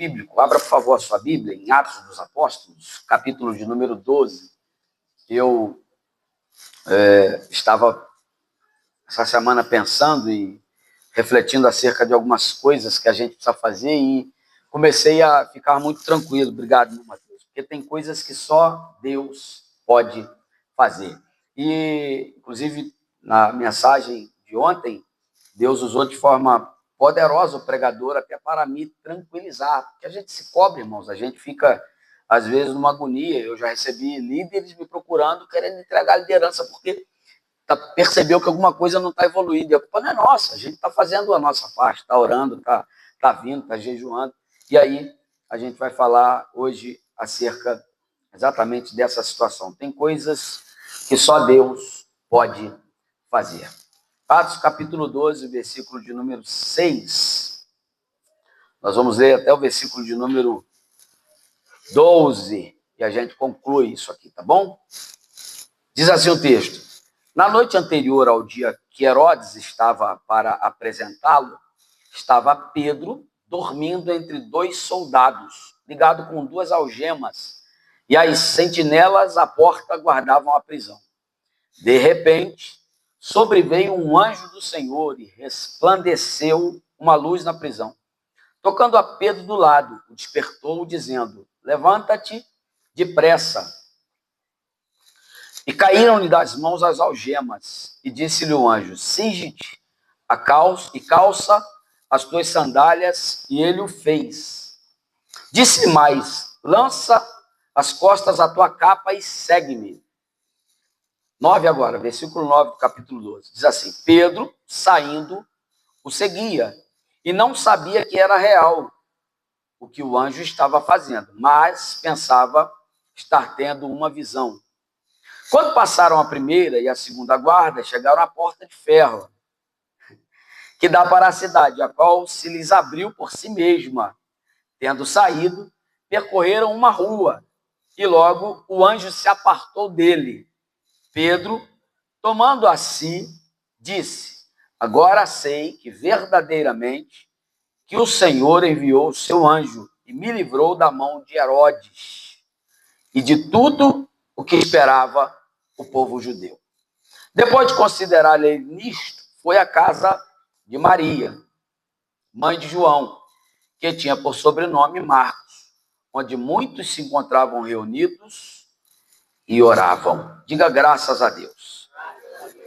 bíblico. Abra, por favor, a sua Bíblia em Atos dos Apóstolos, capítulo de número 12. Eu estava essa semana pensando e refletindo acerca de algumas coisas que a gente precisa fazer e comecei a ficar muito tranquilo. Obrigado, meu Mateus, porque tem coisas que só Deus pode fazer. E, inclusive, na mensagem de ontem, Deus usou de forma poderosa o pregador até para me tranquilizar, porque a gente se cobre, irmãos, a gente fica, às vezes, numa agonia. Eu já recebi líderes me procurando, querendo entregar liderança, porque percebeu que alguma coisa não está evoluindo. E a culpa não é nossa, a gente está fazendo a nossa parte, está orando, está vindo, está jejuando. E aí a gente vai falar hoje acerca exatamente dessa situação. Tem coisas que só Deus pode fazer. Atos capítulo 12, versículo de número 6. Nós vamos ler até o versículo de número 12 e a gente conclui isso aqui, tá bom? Diz assim o texto: na noite anterior ao dia que Herodes estava para apresentá-lo, estava Pedro dormindo entre dois soldados, ligado com duas algemas, e as sentinelas à porta guardavam a prisão. De repente, sobreveio um anjo do Senhor e resplandeceu uma luz na prisão. Tocando a Pedro do lado, o despertou, dizendo: levanta-te depressa. E caíram-lhe das mãos as algemas, e disse-lhe o anjo: cinge-te e calça as tuas sandálias, e ele o fez. Disse mais: lança as costas a tua capa e segue-me. 9 agora, versículo 9 do capítulo 12. Diz assim: Pedro, saindo, o seguia, e não sabia que era real o que o anjo estava fazendo, mas pensava estar tendo uma visão. Quando passaram a primeira e a segunda guarda, chegaram à porta de ferro, que dá para a cidade, a qual se lhes abriu por si mesma. Tendo saído, percorreram uma rua, e logo o anjo se apartou dele. Pedro, tomando a si, disse: agora sei que verdadeiramente que o Senhor enviou o seu anjo e me livrou da mão de Herodes e de tudo o que esperava o povo judeu. Depois de considerar ele nisto, foi à casa de Maria, mãe de João, que tinha por sobrenome Marcos, onde muitos se encontravam reunidos e oravam. Diga graças a Deus.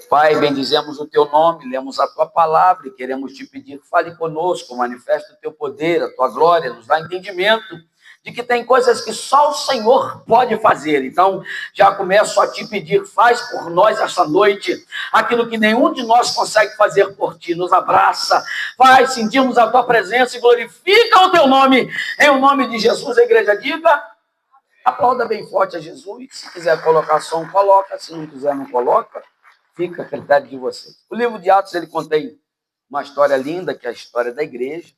Pai, bendizemos o teu nome, lemos a tua palavra e queremos te pedir que fale conosco, manifesta o teu poder, a tua glória, nos dá entendimento de que tem coisas que só o Senhor pode fazer. Então, já começo a te pedir: faz por nós esta noite aquilo que nenhum de nós consegue fazer por ti. Nos abraça, vai, sentimos a tua presença e glorifica o teu nome. Em o nome de Jesus, a igreja diga: aplauda bem forte a Jesus. Se quiser colocar som, coloca. Se não quiser, não coloca. Fica a critério de vocês. O livro de Atos, ele contém uma história linda, que é a história da igreja,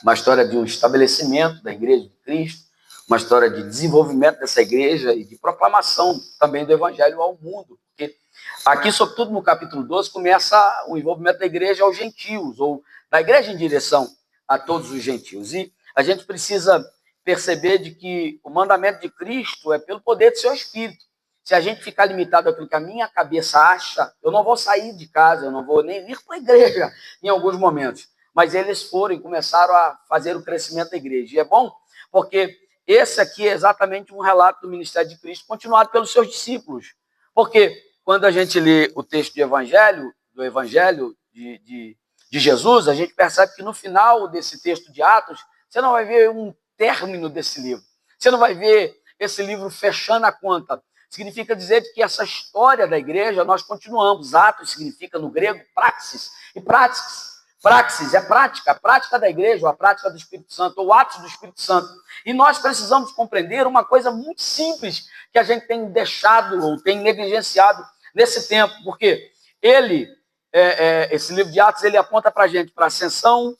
uma história de um estabelecimento da igreja de Cristo, uma história de desenvolvimento dessa igreja e de proclamação também do evangelho ao mundo. Porque aqui, sobretudo no capítulo 12, começa o envolvimento da igreja aos gentios, ou da igreja em direção a todos os gentios. E a gente precisa perceber de que o mandamento de Cristo é pelo poder do seu Espírito. Se a gente ficar limitado àquilo que a minha cabeça acha, eu não vou sair de casa, eu não vou nem vir para a igreja em alguns momentos. Mas eles foram e começaram a fazer o crescimento da igreja. E é bom porque esse aqui é exatamente um relato do ministério de Cristo continuado pelos seus discípulos. Porque quando a gente lê o texto do evangelho de Jesus, a gente percebe que no final desse texto de Atos, você não vai ver um término desse livro. Você não vai ver esse livro fechando a conta. Significa dizer que essa história da igreja nós continuamos. Atos significa no grego praxis. E praxis é prática, a prática da igreja, ou a prática do Espírito Santo, ou atos do Espírito Santo. E nós precisamos compreender uma coisa muito simples que a gente tem deixado ou tem negligenciado nesse tempo, porque esse livro de Atos, ele aponta para a gente para a ascensão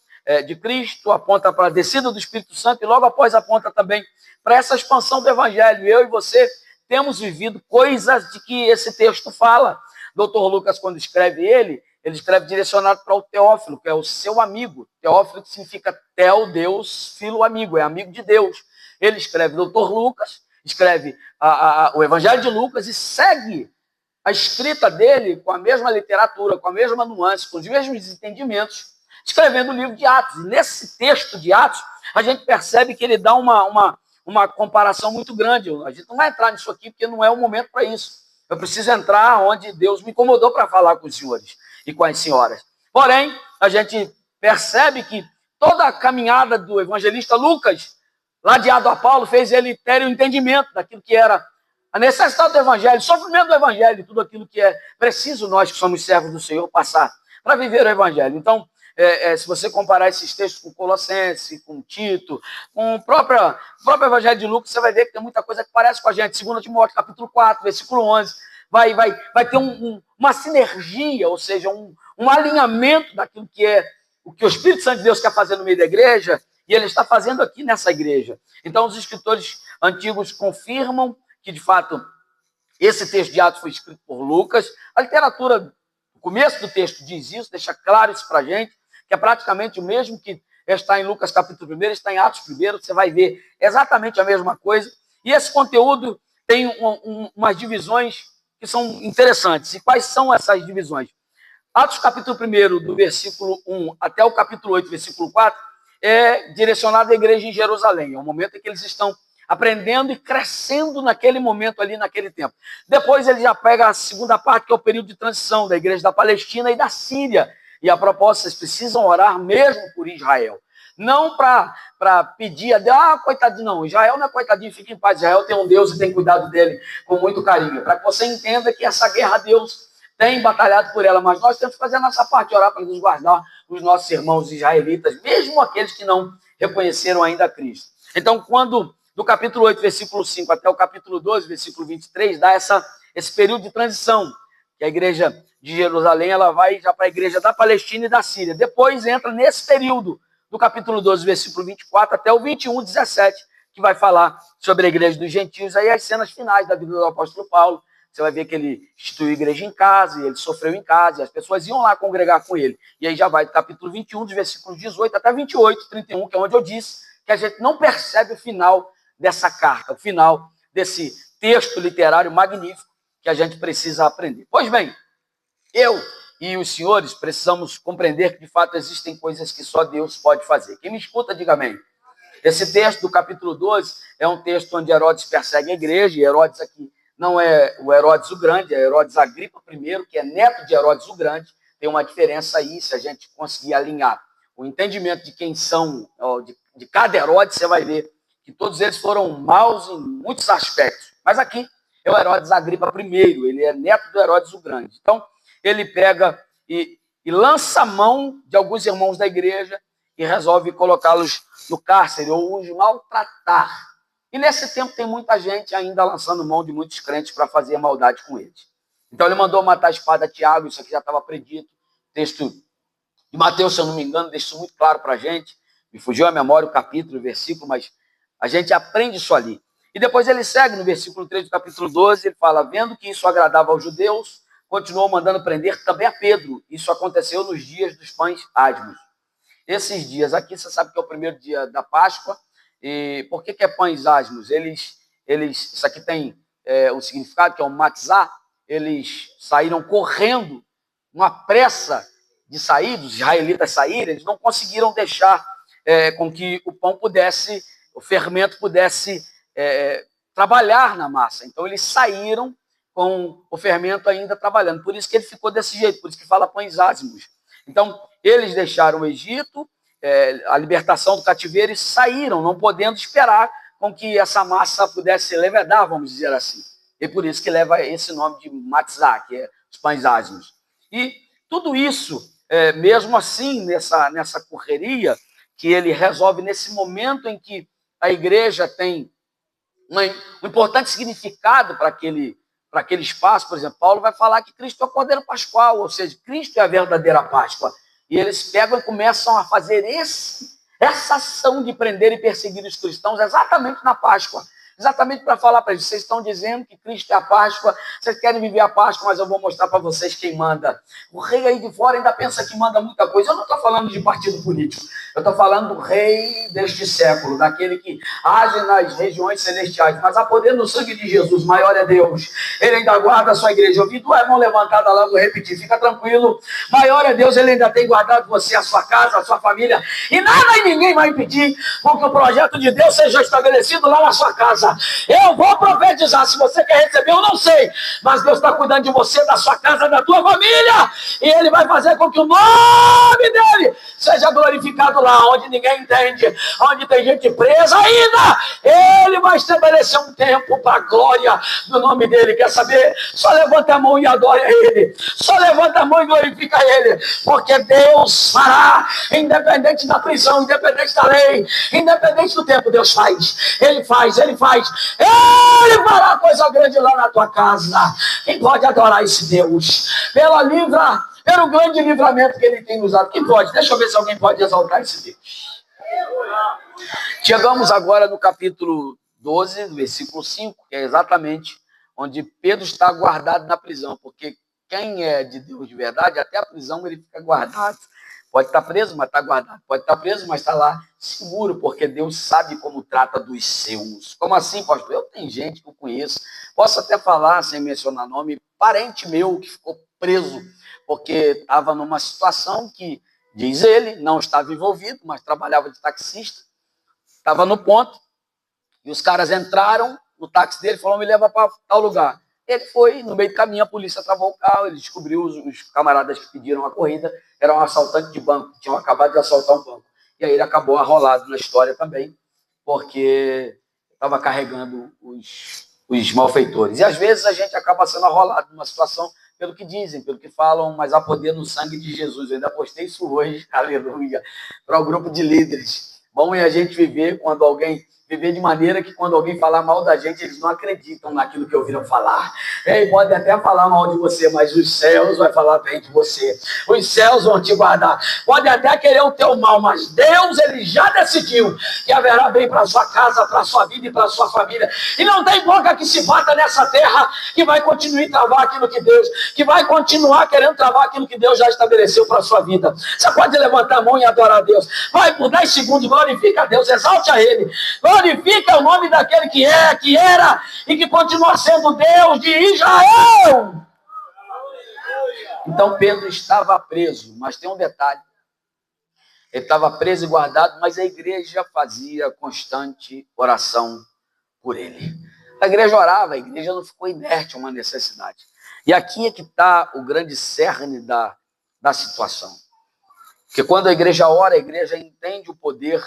de Cristo, aponta para a descida do Espírito Santo e logo após aponta também para essa expansão do evangelho. Eu e você temos vivido coisas de que esse texto fala. Dr. Lucas, quando escreve ele ele escreve direcionado para o Teófilo, que é o seu amigo. Teófilo, que significa Theo, Deus, Filo, amigo, é amigo de Deus. Ele escreve Doutor Lucas, escreve o Evangelho de Lucas e segue a escrita dele com a mesma literatura, com a mesma nuance, com os mesmos entendimentos, escrevendo o livro de Atos. E nesse texto de Atos, a gente percebe que ele dá uma comparação muito grande. A gente não vai entrar nisso aqui, porque não é o momento para isso. Eu preciso entrar onde Deus me incomodou para falar com os senhores e com as senhoras. Porém, a gente percebe que toda a caminhada do evangelista Lucas, ladeado a Paulo, fez ele ter o entendimento daquilo que era a necessidade do evangelho, o sofrimento do evangelho, tudo aquilo que é preciso nós que somos servos do Senhor passar para viver o evangelho. Então, se você comparar esses textos com Colossenses, com Tito, com o próprio Evangelho de Lucas, você vai ver que tem muita coisa que parece com a gente. 2 Timóteo, capítulo 4, versículo 11, vai ter uma sinergia, ou seja, um alinhamento daquilo que é o que o Espírito Santo de Deus quer fazer no meio da igreja, e ele está fazendo aqui nessa igreja. Então, os escritores antigos confirmam que, de fato, esse texto de Atos foi escrito por Lucas. A literatura, o começo do texto diz isso, deixa claro isso para a gente, que é praticamente o mesmo que está em Lucas capítulo 1, está em Atos 1, você vai ver exatamente a mesma coisa. E esse conteúdo tem umas divisões que são interessantes. E quais são essas divisões? Atos capítulo 1, do versículo 1 até o capítulo 8, versículo 4, é direcionado à igreja em Jerusalém. É o momento em que eles estão aprendendo e crescendo naquele momento ali, naquele tempo. Depois ele já pega a segunda parte, que é o período de transição da igreja da Palestina e da Síria. E a proposta, vocês precisam orar mesmo por Israel. Não para pedir a Deus, coitadinho, não, Israel não é coitadinho, fica em paz. Israel tem um Deus e tem cuidado dele com muito carinho. Para que você entenda que essa guerra Deus tem batalhado por ela, mas nós temos que fazer a nossa parte, orar para nos guardar os nossos irmãos israelitas, mesmo aqueles que não reconheceram ainda Cristo. Então, quando do capítulo 8, versículo 5 até o capítulo 12, versículo 23, dá esse período de transição, que a igreja de Jerusalém ela vai já para a igreja da Palestina e da Síria. Depois entra nesse período, do capítulo 12, versículo 24 até o 21, 17, que vai falar sobre a igreja dos gentios, aí as cenas finais da vida do apóstolo Paulo. Você vai ver que ele instituiu a igreja em casa, e ele sofreu em casa, e as pessoas iam lá congregar com ele. E aí já vai do capítulo 21, dos versículos 18 até 28, 31, que é onde eu disse que a gente não percebe o final dessa carta, o final desse texto literário magnífico que a gente precisa aprender. Pois bem, eu e os senhores precisamos compreender que, de fato, existem coisas que só Deus pode fazer. Quem me escuta, diga amém. Esse texto do capítulo 12 é um texto onde Herodes persegue a igreja, e Herodes aqui não é o Herodes o Grande, é Herodes Agripa I, que é neto de Herodes o Grande. Tem uma diferença aí, se a gente conseguir alinhar o entendimento de quem são, de cada Herodes, você vai ver que todos eles foram maus em muitos aspectos. Mas aqui é o Herodes Agripa I, ele é neto do Herodes o Grande. Então, ele pega e lança a mão de alguns irmãos da igreja e resolve colocá-los no cárcere ou os maltratar. E nesse tempo tem muita gente ainda lançando mão de muitos crentes para fazer maldade com eles. Então ele mandou matar a espada a Tiago, isso aqui já estava predito. O texto de Mateus, se eu não me engano, deixa isso muito claro para a gente. Me fugiu a memória o capítulo, o versículo, mas a gente aprende isso ali. E depois ele segue no versículo 3 do capítulo 12, ele fala, vendo que isso agradava aos judeus, continuou mandando prender também a Pedro. Isso aconteceu nos dias dos pães asmos. Esses dias aqui, você sabe que é o primeiro dia da Páscoa. E por que é pães asmos? Isso aqui tem um significado que é um matzá. Eles saíram correndo, uma pressa de sair, dos israelitas saírem, eles não conseguiram deixar com que o pão pudesse, o fermento pudesse trabalhar na massa. Então eles saíram com o fermento ainda trabalhando. Por isso que ele ficou desse jeito, por isso que fala pães asmos. Então, eles deixaram o Egito, a libertação do cativeiro, e saíram, não podendo esperar com que essa massa pudesse levedar, vamos dizer assim. E por isso que leva esse nome de matzá, que é os pães asmos. E tudo isso, mesmo assim, nessa correria, que ele resolve nesse momento em que a igreja tem um importante significado para aquele espaço. Por exemplo, Paulo vai falar que Cristo é o Cordeiro Pascual, ou seja, Cristo é a verdadeira Páscoa. E eles pegam e começam a fazer essa ação de prender e perseguir os cristãos exatamente na Páscoa, Exatamente para falar para eles, vocês estão dizendo que Cristo é a Páscoa, vocês querem viver a Páscoa, mas eu vou mostrar para vocês quem manda. O rei aí de fora ainda pensa que manda muita coisa. Eu não estou falando de partido político, eu estou falando do rei deste século, daquele que age nas regiões celestiais, mas há poder no sangue de Jesus, maior é Deus. Ele ainda guarda a sua igreja. Eu vi tua mão levantada lá, vou repetir, fica tranquilo. Maior é Deus, ele ainda tem guardado você, a sua casa, a sua família, e nada e ninguém vai impedir com que o projeto de Deus seja estabelecido lá na sua casa. Eu vou profetizar, se você quer receber, eu não sei, mas Deus está cuidando de você, da sua casa, da tua família, e Ele vai fazer com que o nome dEle seja glorificado lá, onde ninguém entende, onde tem gente presa ainda. Ele vai estabelecer um tempo para a glória do nome dEle. Quer saber? Só levanta a mão e adore a Ele, só levanta a mão e glorifica a Ele, porque Deus fará, independente da prisão, independente da lei, independente do tempo. Deus faz, Ele faz, Ele faz. Ele fará coisa grande lá na tua casa. Quem pode adorar esse Deus? Pelo grande livramento que Ele tem nos dado. Quem pode? Deixa eu ver se alguém pode exaltar esse Deus. Chegamos agora no capítulo 12, versículo 5, que é exatamente onde Pedro está guardado na prisão, porque quem é de Deus de verdade, até a prisão ele fica guardado. Pode estar preso, mas está guardado. Pode estar preso, mas está lá seguro, porque Deus sabe como trata dos seus. Como assim, pastor? Eu tenho gente que eu conheço, posso até falar, sem mencionar nome, parente meu que ficou preso, porque estava numa situação que, diz ele, não estava envolvido, mas trabalhava de taxista, estava no ponto, e os caras entraram no táxi dele e falaram, me leva para tal lugar. Ele foi, no meio do caminho, a polícia travou o carro, ele descobriu os camaradas que pediram a corrida, eram um assaltante de banco, tinham acabado de assaltar um banco. E aí ele acabou arrolado na história também, porque estava carregando os malfeitores. E às vezes a gente acaba sendo arrolado numa situação, pelo que dizem, pelo que falam, mas há poder no sangue de Jesus. Eu ainda postei isso hoje, aleluia, para o grupo de líderes. Bom é a gente viver de maneira que quando alguém falar mal da gente, eles não acreditam naquilo que ouviram falar. E pode até falar mal de você, mas os céus vão falar bem de você. Os céus vão te guardar. Pode até querer o teu mal, mas Deus, ele já decidiu que haverá bem para a sua casa, para a sua vida e para a sua família. E não tem boca que se bata nessa terra que vai continuar travar aquilo que Deus, que vai continuar querendo travar aquilo que Deus já estabeleceu para a sua vida. Você pode levantar a mão e adorar a Deus. Vai por 10 segundos, glorifica a Deus, exalte a Ele. Glorifica o nome daquele que é, que era e que continua sendo Deus de Israel. Então Pedro estava preso, mas tem um detalhe. Ele estava preso e guardado, mas a igreja fazia constante oração por ele. A igreja orava, a igreja não ficou inerte a uma necessidade. E aqui é que está o grande cerne da situação. Porque quando a igreja ora, a igreja entende o poder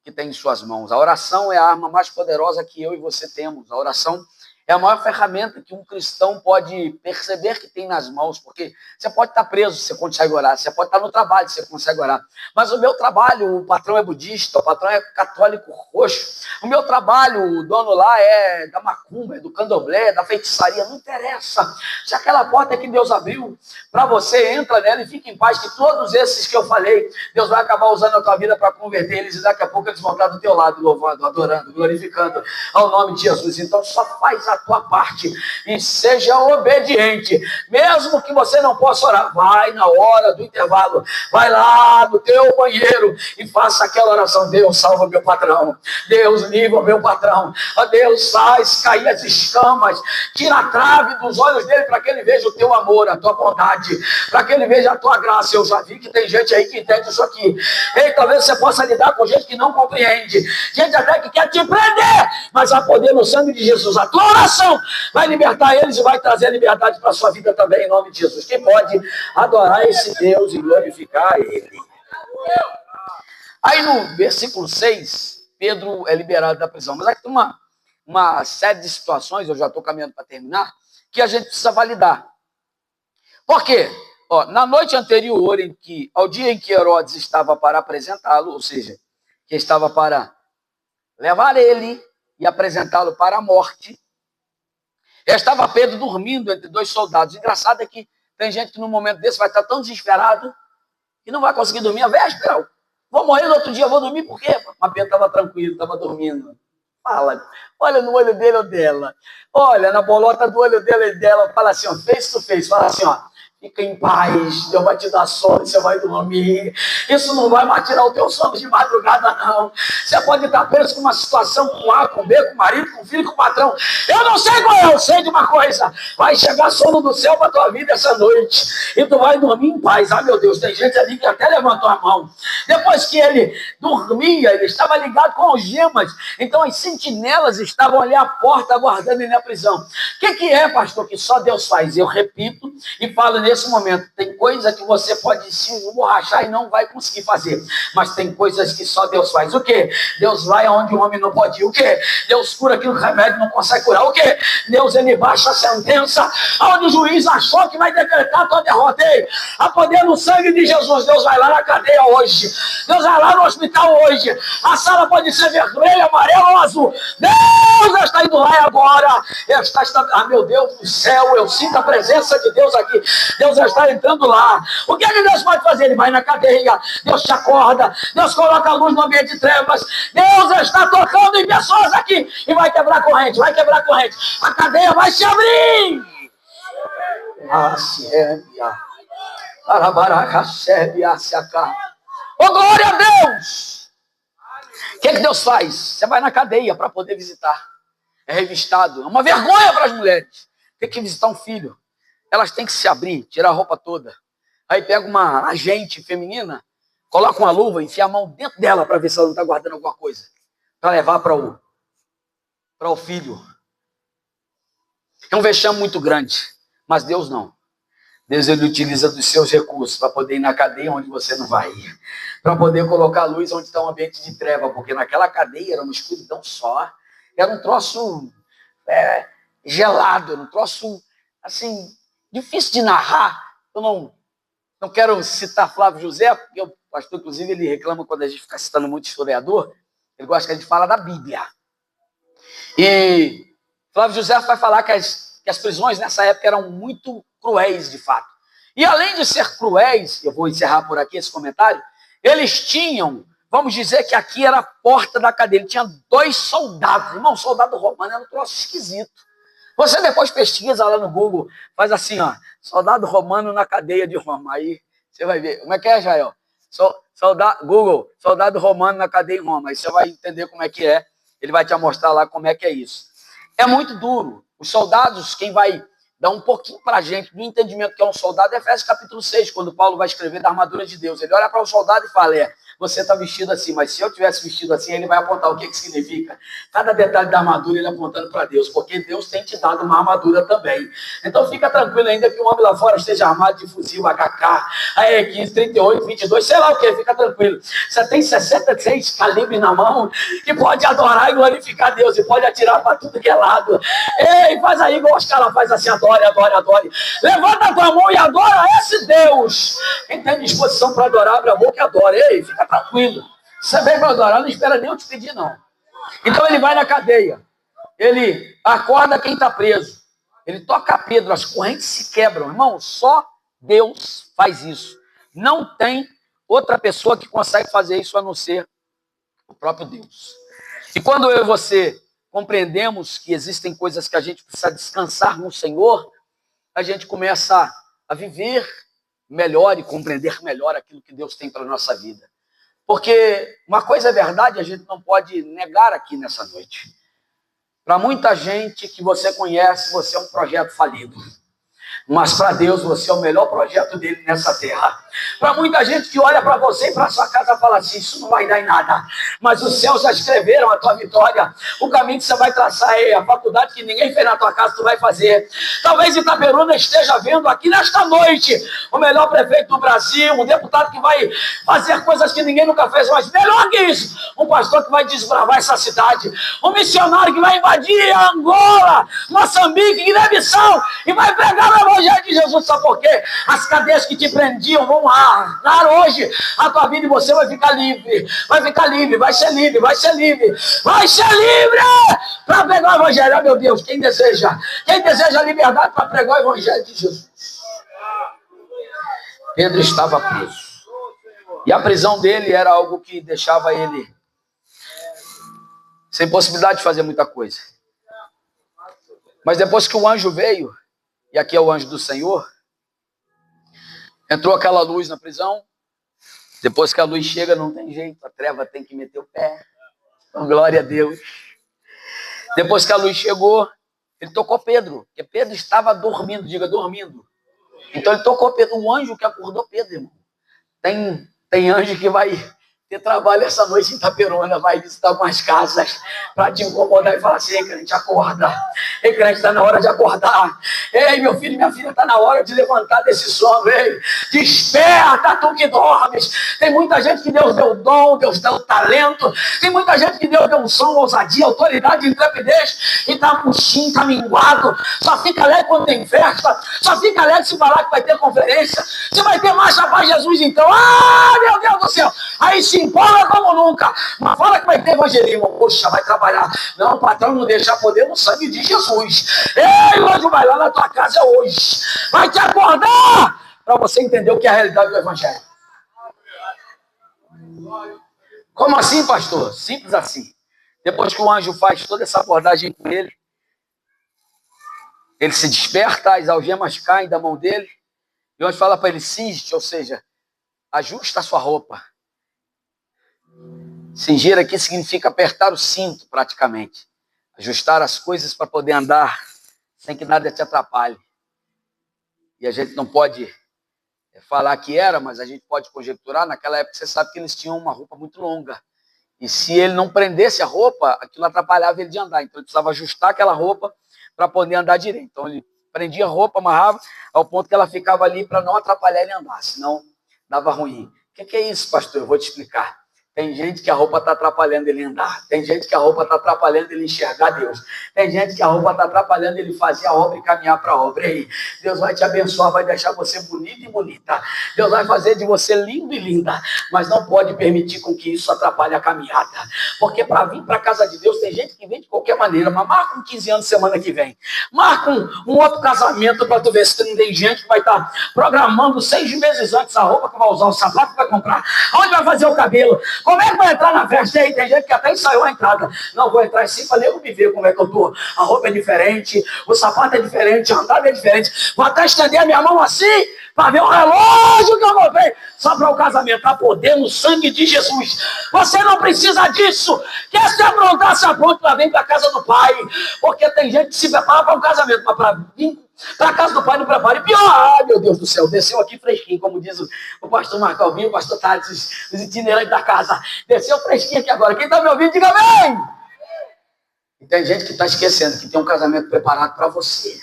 que tem em suas mãos. A oração é a arma mais poderosa que eu e você temos. A oração é a maior ferramenta que um cristão pode perceber que tem nas mãos, porque você pode estar preso, você consegue orar, você pode estar no trabalho, você consegue orar. Mas o meu trabalho, o patrão é budista, o patrão é católico roxo, o meu trabalho, o dono lá é da macumba, é do candomblé, é da feitiçaria, não interessa. Se aquela porta que Deus abriu para você, entra nela e fica em paz, que todos esses que eu falei, Deus vai acabar usando a tua vida para converter eles, e daqui a pouco eles vão estar do teu lado, louvando, adorando, glorificando ao nome de Jesus. Então só faz a tua parte e seja obediente, mesmo que você não possa orar, vai na hora do intervalo, vai lá no teu banheiro e faça aquela oração: Deus, salva meu patrão, Deus, livra meu patrão, Deus, faz cair as escamas, tira a trave dos olhos dele para que ele veja o teu amor, a tua bondade, para que ele veja a tua graça. Eu já vi que tem gente aí que entende isso aqui. E talvez você possa lidar com gente que não compreende, gente até que quer te prender, mas há poder no sangue de Jesus. A tua oração vai libertar eles e vai trazer liberdade para a sua vida também, em nome de Jesus. Quem pode adorar esse Deus e glorificar Ele? Aí no versículo 6, Pedro é liberado da prisão. Mas aqui tem uma série de situações, eu já estou caminhando para terminar, que a gente precisa validar. Por quê? Na noite anterior, ao dia em que Herodes estava para apresentá-lo, ou seja, que estava para levar ele e apresentá-lo para a morte, estava Pedro dormindo entre dois soldados. Engraçado é que tem gente que no momento desse vai estar tão desesperado que não vai conseguir dormir a véspera. Vou morrer no outro dia, vou dormir por quê? Mas Pedro estava tranquilo, estava dormindo. fala, olha no olho dele ou dela, olha na bolota do olho dele e dela, fala assim, ó, face to face, fala assim, ó, fica em paz, Deus vai te dar sono, você vai dormir. Isso não vai mais tirar o teu sono de madrugada, não. Você pode estar preso com uma situação com A, com B, com o marido, com o filho, com o patrão. Eu não sei qual é, eu sei de uma coisa. Vai chegar sono do céu para a tua vida essa noite. E tu vai dormir em paz. Ah, meu Deus, tem gente ali que até levantou a mão. Depois que ele dormia, ele estava ligado com algemas. Então as sentinelas estavam ali à porta aguardando ele na prisão. O que é, pastor, que só Deus faz? Eu repito e falo nesse momento, tem coisa que você pode se emborrachar e não vai conseguir fazer, mas tem coisas que só Deus faz. O quê? Deus vai aonde o homem não pode ir. O quê? Deus cura aquilo que o remédio não consegue curar. O quê? Deus, ele baixa a sentença aonde o juiz achou que vai decretar a tua derrota. Ei, a poder no sangue de Jesus, Deus vai lá na cadeia hoje, Deus vai lá no hospital hoje, a sala pode ser vermelha, amarela ou azul, Deus está indo lá agora, ah, meu Deus do céu, eu sinto a presença de Deus aqui. Deus já está entrando lá. O que é que Deus pode fazer? Ele vai na cadeia, Deus te acorda, Deus coloca a luz no ambiente de trevas, Deus está tocando em pessoas aqui e vai quebrar corrente, vai quebrar corrente. A cadeia vai se abrir. Oh, glória a Deus! O que é que Deus faz? Você vai na cadeia para poder visitar. É revistado. É uma vergonha para as mulheres. Tem que visitar um filho. Elas têm que se abrir, tirar a roupa toda. Aí pega uma agente feminina, coloca uma luva, enfia a mão dentro dela para ver se ela não está guardando alguma coisa. Para levar para o filho. É um vexame muito grande. Mas Deus não. Deus, ele utiliza dos seus recursos para poder ir na cadeia onde você não vai ir. Para poder colocar a luz onde está um ambiente de treva. Porque naquela cadeia era uma escuridão só. Era um troço gelado. Era um troço, assim, difícil de narrar. Eu não quero citar Flávio José, porque o pastor, inclusive, ele reclama quando a gente fica citando muito historiador. Ele gosta que a gente fala da Bíblia. E Flávio José vai falar que as prisões nessa época eram muito cruéis, de fato. E além de ser cruéis, eu vou encerrar por aqui esse comentário, eles tinham, vamos dizer que aqui era a porta da cadeia, ele tinha 2 soldados. Irmão, soldado romano era um troço esquisito. Você depois pesquisa lá no Google, faz assim, ó, soldado romano na cadeia de Roma. Aí você vai ver. Como é que é, Jael? Google, soldado romano na cadeia em Roma. Aí você vai entender como é que é. Ele vai te mostrar lá como é que é isso. É muito duro. Os soldados, quem vai dar um pouquinho para a gente do entendimento que é um soldado, é Efésios capítulo 6, quando Paulo vai escrever da armadura de Deus. Ele olha para o soldado e fala, você está vestido assim, mas se eu tivesse vestido assim, ele vai apontar o que significa. Cada detalhe da armadura ele apontando para Deus, porque Deus tem te dado uma armadura também. Então fica tranquilo ainda que o homem lá fora esteja armado de fuzil, HK, AR-15, 38, 22, sei lá o que, fica tranquilo. Você tem 66 calibres na mão que pode adorar e glorificar Deus, e pode atirar para tudo que é lado. Ei, faz aí igual os caras fazem assim, adore, adore, adore. Levanta a tua mão e adora esse Deus. Quem tem disposição para adorar, abre a boca e adora. Ei, fica tranquilo. Você vem para adorar, não espera nem eu te pedir, não. Então ele vai na cadeia. Ele acorda quem está preso. Ele toca Pedro, as correntes se quebram. Irmão, só Deus faz isso. Não tem outra pessoa que consegue fazer isso a não ser o próprio Deus. E quando eu e você compreendemos que existem coisas que a gente precisa descansar no Senhor, a gente começa a viver melhor e compreender melhor aquilo que Deus tem para a nossa vida. Porque uma coisa é verdade, a gente não pode negar aqui nessa noite. Para muita gente que você conhece, você é um projeto falido. Mas para Deus, você é o melhor projeto dele nessa terra. Para muita gente que olha para você e para sua casa e fala assim, isso não vai dar em nada. Mas os céus já escreveram a tua vitória. O caminho que você vai traçar é a faculdade que ninguém fez na tua casa, tu vai fazer. Talvez Itaperuna esteja vendo aqui nesta noite o melhor prefeito do Brasil, um deputado que vai fazer coisas que ninguém nunca fez, mas melhor que isso, um pastor que vai desbravar essa cidade, um missionário que vai invadir Angola, Moçambique, Guiné-Bissau e vai pregar o Evangelho de Jesus. Sabe por quê? As cadeias que te prendiam vão largar hoje a tua vida e você vai ficar livre. Vai ficar livre, vai ser livre, vai ser livre. Vai ser livre para pregar o Evangelho. Oh, meu Deus, quem deseja liberdade para pregar o Evangelho de Jesus? Pedro estava preso. E a prisão dele era algo que deixava ele sem possibilidade de fazer muita coisa. Mas depois que o anjo veio, e aqui é o anjo do Senhor, entrou aquela luz na prisão. Depois que a luz chega, não tem jeito, a treva tem que meter o pé. Então, glória a Deus. Depois que a luz chegou, ele tocou Pedro, porque Pedro estava dormindo, diga dormindo. Então ele tocou Pedro, o anjo que acordou Pedro, irmão. Tem anjo que vai ter trabalho essa noite em Itaperuna, vai visitar algumas casas para te incomodar e falar assim: ei, crente, acorda. Ei, crente, está na hora de acordar. Ei, meu filho e minha filha, está na hora de levantar desse sono. Ei, desperta, tu que dormes. Tem muita gente que Deus deu dom, Deus deu talento. Tem muita gente que Deus deu um som, ousadia, autoridade, intrepidez. E está murchinho, está minguado. Só fica alegre quando tem festa. Só fica alegre se falar que vai ter conferência. Se vai ter marcha para Jesus, então. Ah, meu Deus do céu. Aí se empolga como nunca. Mas fala que vai ter evangelismo. Poxa, vai trabalhar. Não, o patrão não deixa poder no sangue de Jesus. Ei, o anjo vai lá na tua casa hoje. Vai te acordar para você entender o que é a realidade do evangelho. Como assim, pastor? Simples assim. Depois que o anjo faz toda essa abordagem com ele, ele se desperta, as algemas caem da mão dele, e o anjo fala para ele: cinge-te, ou seja, ajusta a sua roupa. Cingir aqui significa apertar o cinto, praticamente. Ajustar as coisas para poder andar sem que nada te atrapalhe. E a gente não pode falar que era, mas a gente pode conjecturar. Naquela época você sabe que eles tinham uma roupa muito longa. E se ele não prendesse a roupa, aquilo atrapalhava ele de andar. Então ele precisava ajustar aquela roupa para poder andar direito. Então ele prendia a roupa, amarrava, ao ponto que ela ficava ali para não atrapalhar ele andar, senão dava ruim. O que é isso, pastor? Eu vou te explicar. Tem gente que a roupa está atrapalhando ele andar. Tem gente que a roupa está atrapalhando ele enxergar Deus. Tem gente que a roupa está atrapalhando ele fazer a obra e caminhar para a obra. E aí, Deus vai te abençoar, vai deixar você bonito e bonita. Deus vai fazer de você lindo e linda. Mas não pode permitir com que isso atrapalhe a caminhada. Porque para vir para a casa de Deus, tem gente que vem de qualquer maneira. Mas marca um 15 anos semana que vem. Marca um outro casamento para tu ver se tem gente que vai estar programando 6 meses antes a roupa que vai usar, o sapato que vai comprar. Onde vai fazer o cabelo? Como é que vai entrar na festa aí? Tem gente que até ensaiou a entrada. Não, vou entrar assim para nego me ver como é que eu tô. A roupa é diferente, o sapato é diferente, a andada é diferente. Vou até estender a minha mão assim para ver o relógio que eu comprei. Só para o casamento. Há poder no sangue de Jesus. Você não precisa disso. Quer se aprontar, se apronte para vir para a casa do Pai. Porque tem gente que se prepara para o casamento, mas para vir para a casa do Pai não prepara. E pior, meu Deus do céu, desceu aqui fresquinho, como diz o pastor Marco Albinho, o pastor Tades, os itinerantes da casa. Desceu fresquinho aqui agora. Quem está me ouvindo, diga bem. E tem gente que está esquecendo que tem um casamento preparado para você.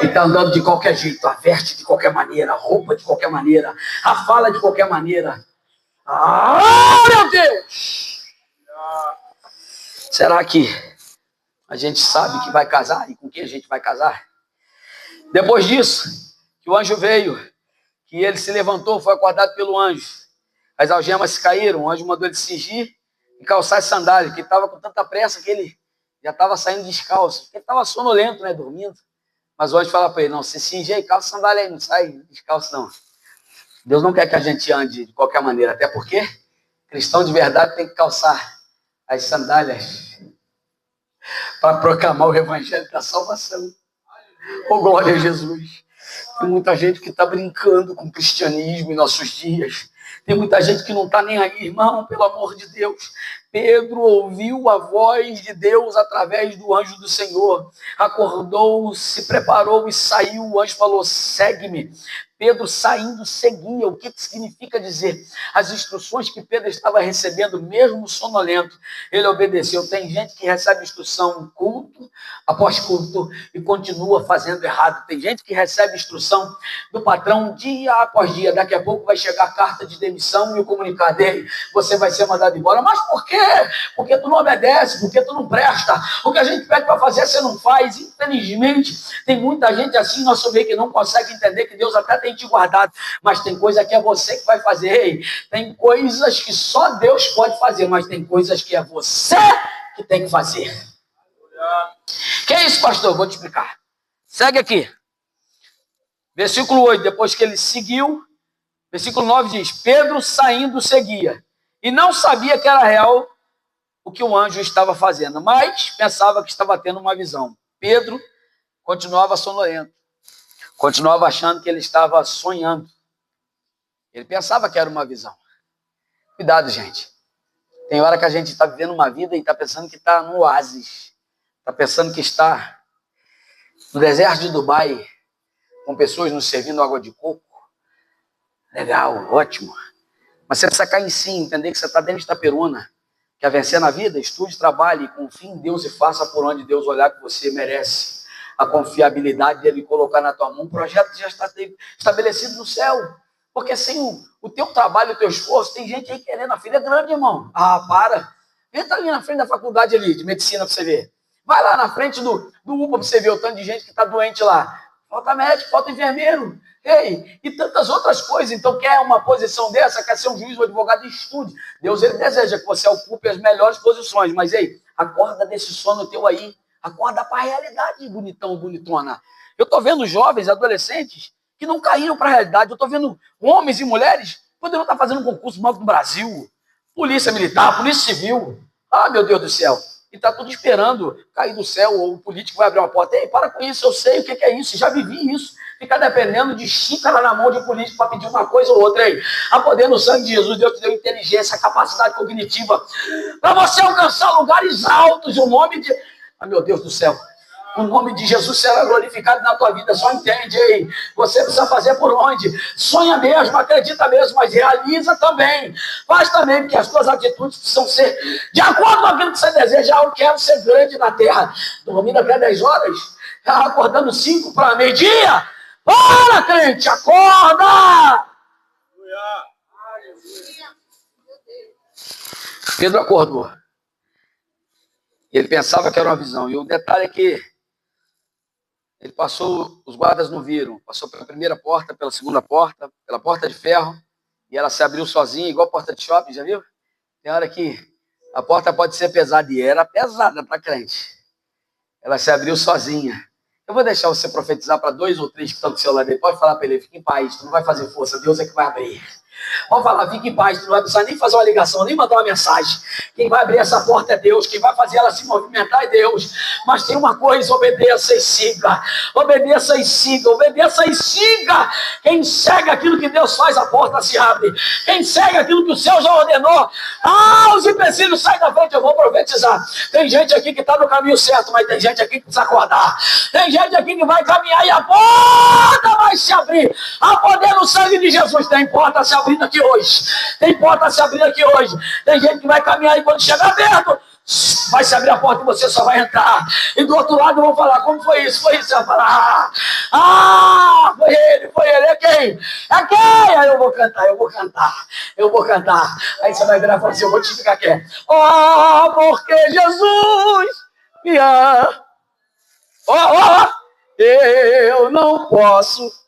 E está andando de qualquer jeito, a veste de qualquer maneira, a roupa de qualquer maneira, a fala de qualquer maneira. Ah, meu Deus! Será que a gente sabe que vai casar e com quem a gente vai casar? Depois disso, que o anjo veio, que ele se levantou, foi acordado pelo anjo. As algemas caíram, o anjo mandou ele cingir e calçar as sandálias, que ele estava com tanta pressa que ele já estava saindo descalço. Ele estava sonolento, né, dormindo. Mas o anjo fala para ele: não, se cinge aí, calça a sandália aí, não sai descalço não. Deus não quer que a gente ande de qualquer maneira, até porque cristão de verdade tem que calçar as sandálias para proclamar o evangelho da salvação. Oh, glória a Jesus. Tem muita gente que está brincando com o cristianismo em nossos dias. Tem muita gente que não está nem aí, irmão, pelo amor de Deus. Pedro ouviu a voz de Deus através do anjo do Senhor. Acordou, se preparou e saiu. O anjo falou: segue-me. Pedro, saindo, seguia. O que significa dizer? As instruções que Pedro estava recebendo, mesmo sonolento, ele obedeceu. Tem gente que recebe instrução culto após culto e continua fazendo errado. Tem gente que recebe instrução do patrão dia após dia. Daqui a pouco vai chegar a carta de demissão e o comunicado dele: você vai ser mandado embora. Mas por quê? Porque tu não obedece, porque tu não presta. O que a gente pede para fazer, você não faz. Infelizmente, tem muita gente assim, nosso meio, que não consegue entender que Deus até tem te guardado, mas tem coisa que é você que vai fazer. Ei, tem coisas que só Deus pode fazer, mas tem coisas que é você que tem que fazer. Que é isso, pastor? Vou te explicar. Segue aqui. Versículo 8, depois que ele seguiu, versículo 9 diz: Pedro saindo seguia, e não sabia que era real o que o anjo estava fazendo, mas pensava que estava tendo uma visão. Pedro continuava sonolento, continuava achando que ele estava sonhando. Ele pensava que era uma visão. Cuidado, gente. Tem hora que a gente está vivendo uma vida e está pensando que está no oásis, está pensando que está no deserto de Dubai, com pessoas nos servindo água de coco. Legal, ótimo. Mas você precisa cair em si, entender que você está dentro de Itaperuna. Quer vencer na vida? Estude, trabalhe, confie em Deus e faça por onde Deus olhar que você merece. A confiabilidade dele colocar na tua mão um projeto que já está estabelecido no céu. Porque sem o teu trabalho, o teu esforço, tem gente aí querendo. A filha é grande, irmão. Ah, para. Entra ali na frente da faculdade ali, de medicina para você ver. Vai lá na frente do UPA para você ver o tanto de gente que está doente lá. Falta médico, falta enfermeiro. Ei, e tantas outras coisas. Então, quer uma posição dessa, quer ser um juiz, um advogado, estude. Deus, ele deseja que você ocupe as melhores posições. Mas, ei, acorda desse sono teu aí. Acorda para a realidade, bonitão, bonitona. Eu estou vendo jovens, adolescentes, que não caíram para a realidade. Eu estou vendo homens e mulheres que poderiam estar fazendo um concurso Banco do Brasil, Polícia Militar, Polícia Civil. Ah, meu Deus do céu. E está tudo esperando cair do céu, ou o político vai abrir uma porta. Ei, para com isso, eu sei o que é isso, já vivi isso. Ficar dependendo de xícara na mão de político para pedir uma coisa ou outra. Aí, a poder no sangue de Jesus, Deus te deu inteligência, capacidade cognitiva, para você alcançar lugares altos, o nome de... Ah, meu Deus do céu. O nome de Jesus será glorificado na tua vida. Só entende, ei. Você precisa fazer por onde? Sonha mesmo, acredita mesmo, mas realiza também. Faz também, porque as tuas atitudes precisam ser de acordo com aquilo que você deseja. Eu quero ser grande na terra. Dormindo até 10 horas, acordando 5 para meio-dia. Para, crente, acorda! Pedro acordou. Ele pensava que era uma visão. E o detalhe é que ele passou, os guardas não viram, passou pela primeira porta, pela segunda porta, pela porta de ferro, e ela se abriu sozinha, igual porta de shopping, já viu? Tem hora que a porta pode ser pesada, e era pesada para crente. Ela se abriu sozinha. Eu vou deixar você profetizar para 2 ou 3 que estão do seu lado. Pode falar para ele, fique em paz, tu não vai fazer força, Deus é que vai abrir. Pode falar, fique em paz, tu não vai precisar nem fazer uma ligação, nem mandar uma mensagem. Quem vai abrir essa porta é Deus, quem vai fazer ela se movimentar é Deus. Mas tem uma coisa, obedeça e siga. Obedeça e siga, obedeça e siga. Quem segue aquilo que Deus faz, a porta se abre. Quem segue aquilo que o céu já ordenou, os empecilhos saem da frente, eu vou profetizar. Tem gente aqui que está no caminho certo, mas tem gente aqui que precisa acordar. Tem gente aqui que vai caminhar e a porta vai se abrir. A poder no sangue de Jesus, tem porta se abrindo aqui hoje. Tem porta se abrindo aqui hoje. Tem gente que vai caminhar e quando chegar perto, vai se abrir a porta e você só vai entrar. E do outro lado vão falar, como foi isso? Foi isso. Você vai falar, foi ele. É quem? É quem? Aí eu vou cantar. Aí você vai virar e falar assim, eu vou te explicar quem é. Porque Jesus me ama. Eu não posso.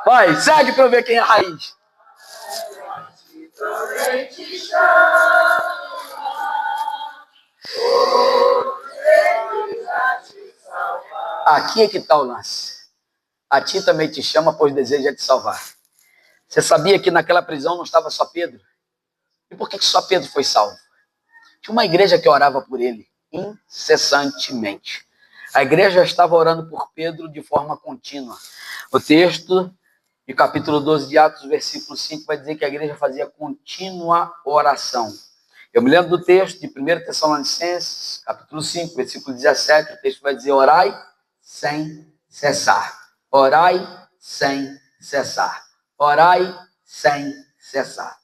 Vai, segue para eu ver quem é a raiz. Aqui é que está o lance. A ti também te chama, pois deseja te salvar. Você sabia que naquela prisão não estava só Pedro? E por que só Pedro foi salvo? Tinha uma igreja que orava por ele incessantemente. A igreja estava orando por Pedro de forma contínua. O texto de capítulo 12 de Atos, versículo 5, vai dizer que a igreja fazia contínua oração. Eu me lembro do texto de 1 Tessalonicenses, capítulo 5, versículo 17, o texto vai dizer, orai sem cessar. Orai sem cessar. Orai sem cessar.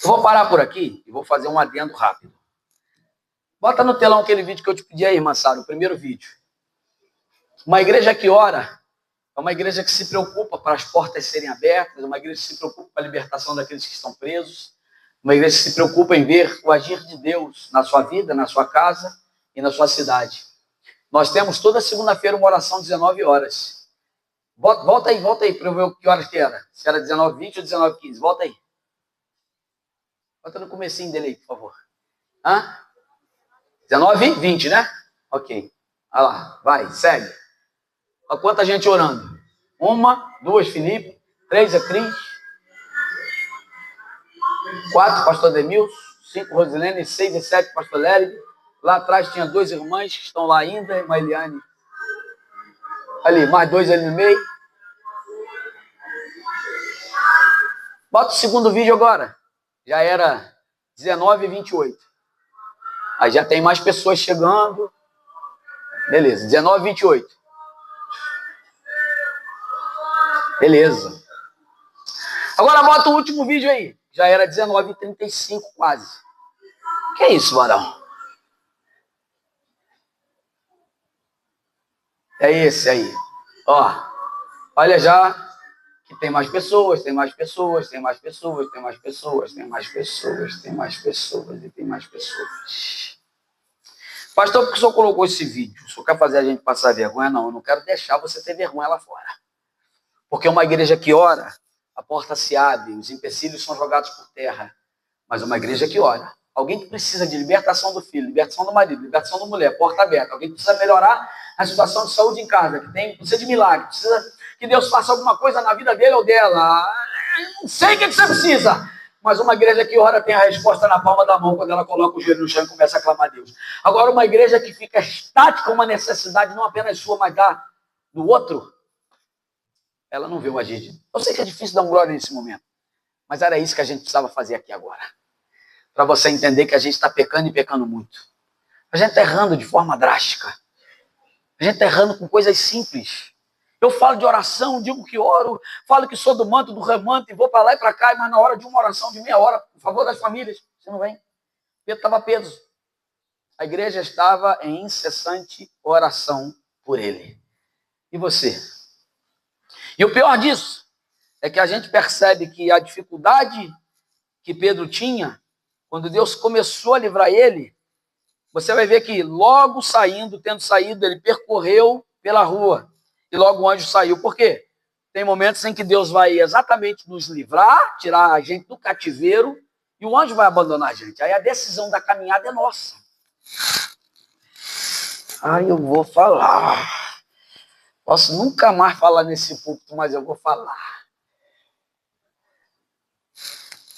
Eu vou parar por aqui e vou fazer um adendo rápido. Bota no telão aquele vídeo que eu te pedi aí, irmã Sara, o primeiro vídeo. Uma igreja que ora é uma igreja que se preocupa para as portas serem abertas, uma igreja que se preocupa para a libertação daqueles que estão presos, uma igreja que se preocupa em ver o agir de Deus na sua vida, na sua casa e na sua cidade. Nós temos toda segunda-feira uma oração 19 horas. Volta aí para eu ver que horas que era. Se era 19h20 ou 19h15. Volta aí. Volta no comecinho dele aí, por favor. 19h20, né? Ok. Olha lá, vai, segue. Olha quanta gente orando. 1, 2, Felipe. 3, a Cris. 4, pastor Demilson. 5, Rosilene. 6 e 7, pastor Lélia. Lá atrás tinha 2 irmãs que estão lá ainda, irmã Eliane. Ali, mais 2 ali no meio. Bota o segundo vídeo agora. Já era 19h28. Aí já tem mais pessoas chegando. Beleza, 19h28. Beleza. Agora bota o último vídeo aí. Já era 19h35 quase. Que é isso, varão? É esse aí. Ó, olha já que tem mais pessoas, tem mais pessoas, tem mais pessoas, tem mais pessoas, tem mais pessoas, tem mais pessoas e tem mais pessoas. Pastor, por que o senhor colocou esse vídeo? O senhor quer fazer a gente passar vergonha? Não, eu não quero deixar você ter vergonha lá fora. Porque uma igreja que ora, a porta se abre, os empecilhos são jogados por terra. Mas uma igreja que ora, alguém que precisa de libertação do filho, libertação do marido, libertação da mulher, porta aberta, alguém que precisa melhorar a situação de saúde em casa, que precisa de milagre, precisa que Deus faça alguma coisa na vida dele ou dela. Não sei o que você precisa, mas uma igreja que ora tem a resposta na palma da mão quando ela coloca o joelho no chão e começa a clamar a Deus. Agora, uma igreja que fica estática, uma necessidade não apenas sua, mas da do outro, ela não vê o agir de Deus. Eu sei que é difícil dar um glória nesse momento, mas era isso que a gente precisava fazer aqui agora. Para você entender que a gente está pecando e pecando muito. A gente está errando de forma drástica. A gente está errando com coisas simples. Eu falo de oração, digo que oro, falo que sou do manto, do remanto, e vou para lá e para cá, mas na hora de uma oração de meia hora, por favor das famílias, você não vem? Pedro estava preso. A igreja estava em incessante oração por ele. E você? E o pior disso é que a gente percebe que a dificuldade que Pedro tinha, quando Deus começou a livrar ele, você vai ver que logo saindo, tendo saído, ele percorreu pela rua. E logo o anjo saiu. Por quê? Tem momentos em que Deus vai exatamente nos livrar, tirar a gente do cativeiro, e o anjo vai abandonar a gente. Aí a decisão da caminhada é nossa. Aí eu vou falar. Posso nunca mais falar nesse púlpito, mas eu vou falar.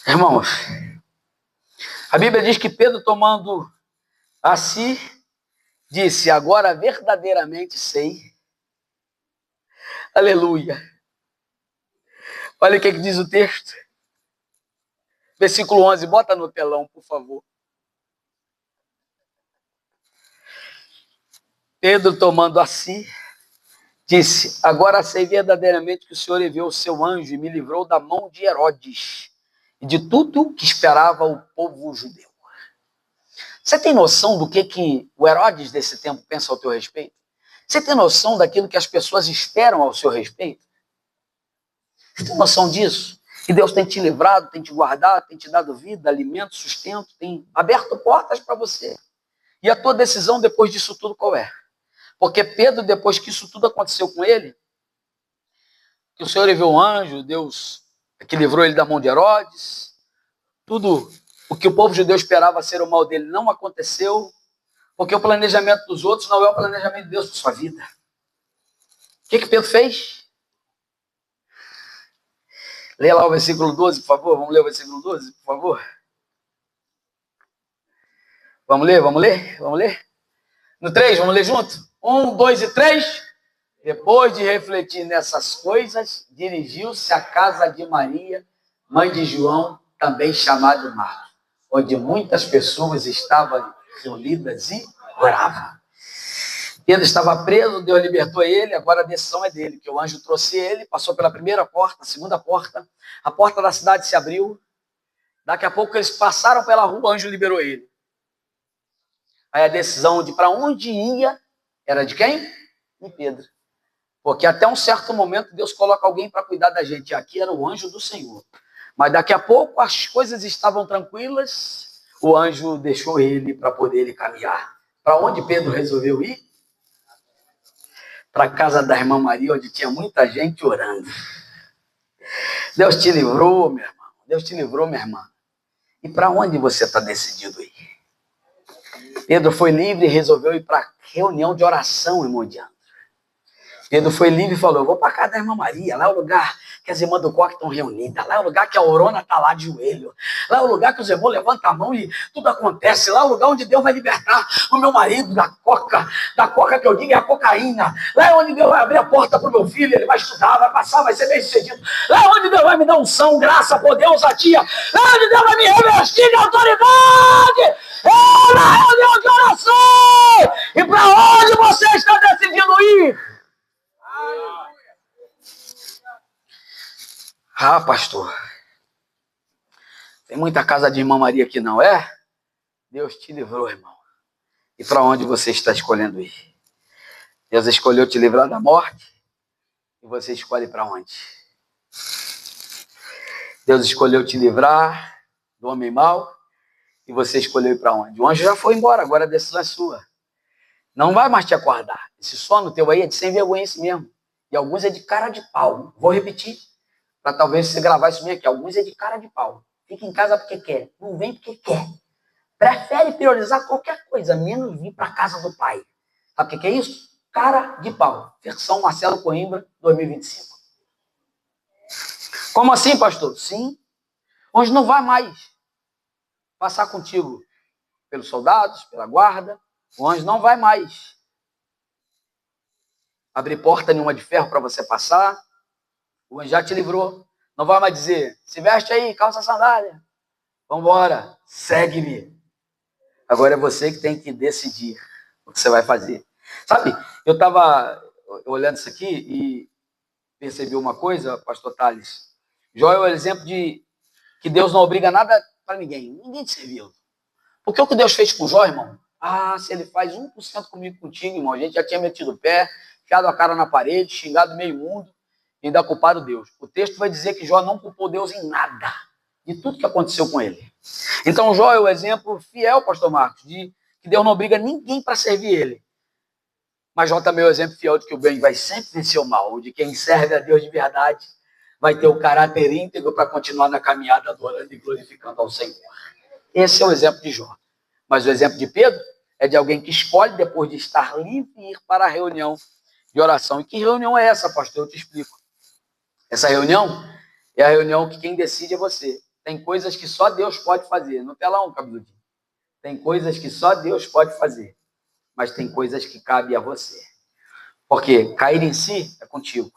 Irmãos, a Bíblia diz que Pedro, tomando a si, disse: agora verdadeiramente sei. Aleluia. Olha o que diz o texto. Versículo 11, bota no telão, por favor. Pedro, tomando a si, disse: agora sei verdadeiramente que o Senhor enviou o seu anjo e me livrou da mão de Herodes e de tudo que esperava o povo judeu. Você tem noção do que o Herodes desse tempo pensa ao teu respeito? Você tem noção daquilo que as pessoas esperam ao seu respeito? Você tem noção disso? Que Deus tem te livrado, tem te guardado, tem te dado vida, alimento, sustento, tem aberto portas para você. E a tua decisão depois disso tudo qual é? Porque Pedro, depois que isso tudo aconteceu com ele, que o Senhor enviou um anjo, Deus que livrou ele da mão de Herodes, tudo o que o povo judeu esperava ser o mal dele não aconteceu, porque o planejamento dos outros não é o planejamento de Deus para sua vida. O que Pedro fez? Leia lá o versículo 12, por favor. Vamos ler o versículo 12, por favor. Vamos ler? No 3, vamos ler junto? 1, 2 e 3. Depois de refletir nessas coisas, dirigiu-se à casa de Maria, mãe de João, também chamado Marcos, onde muitas pessoas estavam reunidas e oravam. Pedro estava preso, Deus libertou ele, agora a decisão é dele, que o anjo trouxe ele, passou pela primeira porta, a segunda porta, a porta da cidade se abriu, daqui a pouco eles passaram pela rua, o anjo liberou ele. Aí a decisão de para onde ia era de quem? De Pedro. Porque até um certo momento Deus coloca alguém para cuidar da gente, aqui era o anjo do Senhor. Mas daqui a pouco as coisas estavam tranquilas, o anjo deixou ele para poder ele caminhar. Para onde Pedro resolveu ir? Para a casa da irmã Maria, onde tinha muita gente orando. Deus te livrou, meu irmão. Deus te livrou, minha irmã. E para onde você está decidido ir? Pedro foi livre e resolveu ir para a reunião de oração em Monte Pedro foi livre e falou: eu vou para a casa da irmã Maria, lá é o lugar que as irmãs do coque estão reunidas. Lá é o lugar que a Orona está lá de joelho. Lá é o lugar que os irmãos levantam a mão e tudo acontece. Lá é o lugar onde Deus vai libertar o meu marido da coca que eu digo é a cocaína. Lá é onde Deus vai abrir a porta para o meu filho, ele vai estudar, vai passar, vai ser bem sucedido. Lá é onde Deus vai me dar unção, graça, poder, ousadia. Lá é onde Deus vai me revestir de autoridade. Lá é onde de oração. E para onde você está decidindo ir? Ah, pastor, tem muita casa de irmã Maria aqui, não é? Deus te livrou, irmão. E para onde você está escolhendo ir? Deus escolheu te livrar da morte. E você escolhe para onde? Deus escolheu te livrar do homem mau. E você escolheu ir para onde? O anjo já foi embora, agora a decisão é sua. Não vai mais te acordar. Esse sono teu aí é de sem vergonha mesmo. E alguns é de cara de pau. Vou repetir, para talvez você gravar isso mesmo aqui. Alguns é de cara de pau. Fica em casa porque quer. Não vem porque quer. Prefere priorizar qualquer coisa, menos vir para a casa do pai. Sabe o que é isso? Cara de pau. Versão Marcelo Coimbra, 2025. Como assim, pastor? Sim. Hoje não vai mais passar contigo pelos soldados, pela guarda. O anjo não vai mais abrir porta nenhuma de ferro para você passar. O anjo já te livrou. Não vai mais dizer, se veste aí, calça sandália. Vambora, segue-me. Agora é você que tem que decidir o que você vai fazer. Sabe, eu estava olhando isso aqui e percebi uma coisa, pastor Thales. Jó é o exemplo de que Deus não obriga nada para ninguém. Ninguém te serviu. Porque o que Deus fez com Jó, irmão? Ah, se ele faz 1% comigo, contigo, irmão, a gente já tinha metido o pé, enfiado a cara na parede, xingado meio mundo e ainda culpado Deus. O texto vai dizer que Jó não culpou Deus em nada de tudo que aconteceu com ele. Então, Jó é o exemplo fiel, pastor Marcos, de que Deus não obriga ninguém para servir ele. Mas Jó também é o exemplo fiel de que o bem vai sempre vencer o mal, de quem serve a Deus de verdade vai ter o caráter íntegro para continuar na caminhada adorando e glorificando ao Senhor. Esse é o exemplo de Jó. Mas o exemplo de Pedro é de alguém que escolhe, depois de estar livre, ir para a reunião de oração. E que reunião é essa, pastor? Eu te explico. Essa reunião é a reunião que quem decide é você. Tem coisas que só Deus pode fazer. No telão, cabeludinho. Tem coisas que só Deus pode fazer. Mas tem coisas que cabem a você. Porque cair em si é contigo.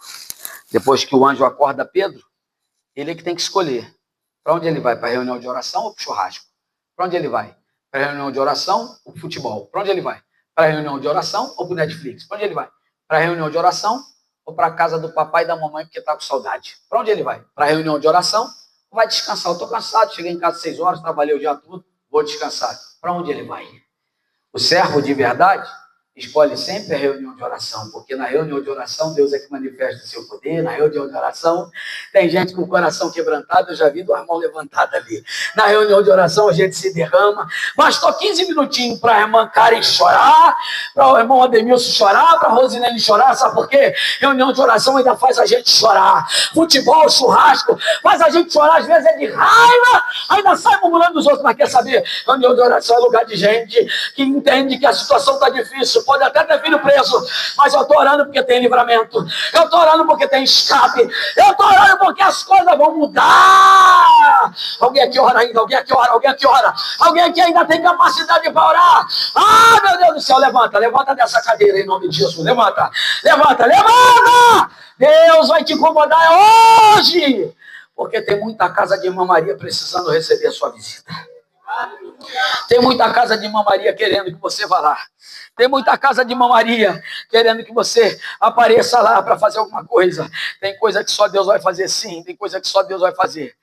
Depois que o anjo acorda Pedro, ele é que tem que escolher. Para onde ele vai? Para a reunião de oração ou para o churrasco? Para onde ele vai? Para a reunião de oração ou para o futebol? Para onde ele vai? Para a reunião de oração ou para o Netflix? Para onde ele vai? Para a reunião de oração ou para a casa do papai e da mamãe porque está com saudade? Para onde ele vai? Para a reunião de oração ou vai descansar? Eu estou cansado, cheguei em casa às 6 horas, trabalhei o dia todo, vou descansar. Para onde ele vai? O servo de verdade escolhe sempre a reunião de oração, porque na reunião de oração Deus é que manifesta o seu poder. Na reunião de oração tem gente com o coração quebrantado, eu já vi 2 mãos levantadas ali. Na reunião de oração a gente se derrama, bastou 15 minutinhos para a irmã Karen chorar, para o irmão Ademilson chorar, para a Rosinelli chorar, sabe por quê? Reunião de oração ainda faz a gente chorar. Futebol, churrasco, faz a gente chorar, às vezes é de raiva, ainda sai murmurando dos outros, mas quer saber? Reunião de oração é lugar de gente que entende que a situação está difícil, pode até ter filho preso, mas eu estou orando porque tem livramento, eu estou orando porque tem escape, eu estou orando porque as coisas vão mudar. Alguém aqui ora ainda, alguém aqui ora, alguém aqui ora, alguém aqui ainda tem capacidade para orar. Ah, meu Deus do céu, levanta dessa cadeira em nome de Jesus, levanta. Deus vai te incomodar hoje, porque tem muita casa de irmã Maria precisando receber a sua visita. Tem muita casa de irmã Maria querendo que você vá lá. Tem muita casa de irmã Maria querendo que você apareça lá para fazer alguma coisa. Tem coisa que só Deus vai fazer, sim. Tem coisa que só Deus vai fazer.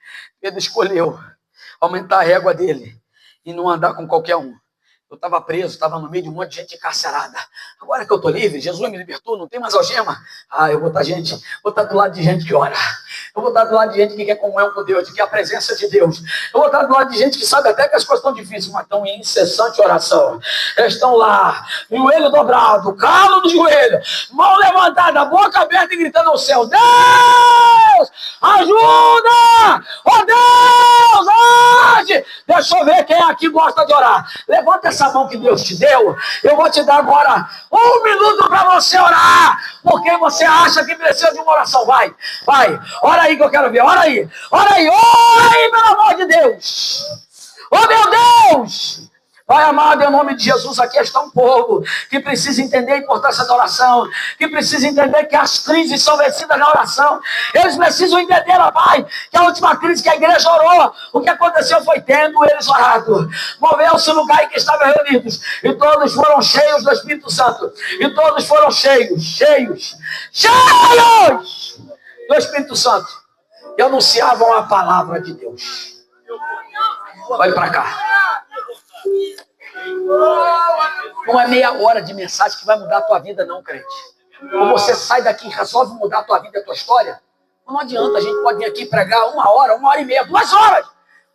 Pedro escolheu aumentar a régua dele e não andar com qualquer um. Eu estava preso, estava no meio de um monte de gente encarcerada. Agora que eu estou livre, Jesus me libertou, não tem mais algema. Ah, eu vou estar do lado de gente que ora. Eu vou estar do lado de gente que quer comunhão com Deus, que quer a presença de Deus. Eu vou estar do lado de gente que sabe até que as coisas estão difíceis, mas estão em incessante oração. Eles estão lá, joelho dobrado, calo no joelho, mão levantada, boca aberta e gritando ao céu: Deus, ajuda! Oh Deus, age! Deixa eu ver quem aqui gosta de orar. Levanta essa essa mão que Deus te deu, eu vou te dar agora 1 minuto para você orar, porque você acha que precisa de uma oração. Vai, ora aí que eu quero ver, ora aí, pelo amor de Deus. Oh, meu Deus! Pai amado, em nome de Jesus, aqui está um povo que precisa entender a importância da oração, que precisa entender que as crises são vencidas na oração. Eles precisam entender, ó Pai, que a última crise que a igreja orou, o que aconteceu foi tendo eles orado. Moveu-se o lugar em que estavam reunidos, e todos foram cheios do Espírito Santo, e todos foram cheios do Espírito Santo, e anunciavam a palavra de Deus. Olha para cá. Não é meia hora de mensagem que vai mudar a tua vida, não, crente. Ou você sai daqui e resolve mudar a tua vida e a tua história. Não adianta, a gente pode vir aqui pregar 1 hora, 1 hora e meia, 2 horas.